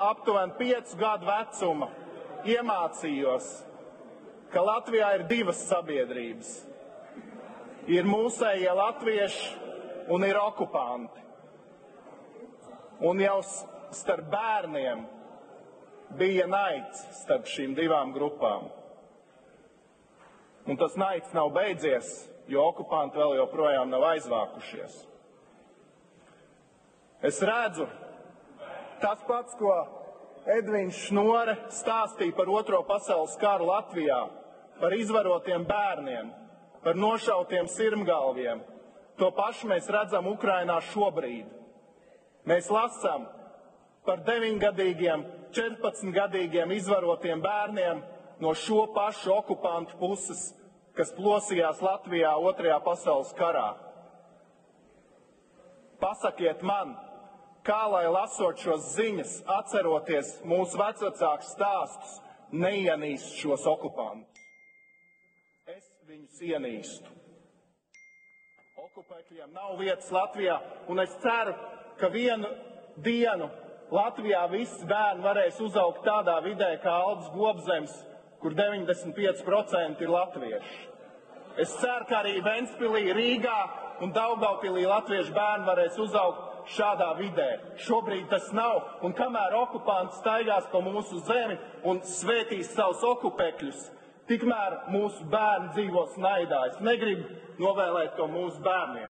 aptuveni 5 gadu vecuma iemācījos, ka Latvijā ir divas sabiedrības. Ir mūsējie latvieši un ir okupanti. Un jau starp bērniem bija naids starp šīm divām grupām. Un tas naids nav beidzies, jo okupanti vēl joprojām nav aizvākušies. Es redzu, tas pats, ko Edvīns Šnore stāstīja par Otro pasaules karu Latvijā, par izvarotiem bērniem, par nošautiem sirmgalviem, to pašu mēs redzam Ukrainā šobrīd. Mēs lasām par 9-gadīgiem, 14-gadīgiem izvarotiem bērniem no šo pašu okupantu puses, kas plosījās Latvijā Otrajā pasaules karā. Pasakiet man, kā lai lasot šos ziņas, atceroties mūsu vecvecāku stāstus, neienīst šos okupantus. Es viņus ienīstu. Okupēkļiem nav vietas Latvijā, un es ceru, ka vienu dienu Latvijā visi bērni varēs uzaugt tādā vidē kā Aldis Gobzems, kur 95% ir latvieši. Es ceru, ka arī Ventspilī, Rīgā un Daugavpilī latviešu bērni varēs uzaugt šādā vidē. Šobrīd tas nav, un kamēr okupanti staigās pa mūsu zemi un svētīs savus okupēkļus, tikmēr mūsu bērni dzīvos naidā. Es negribu novēlēt to mūsu bērniem.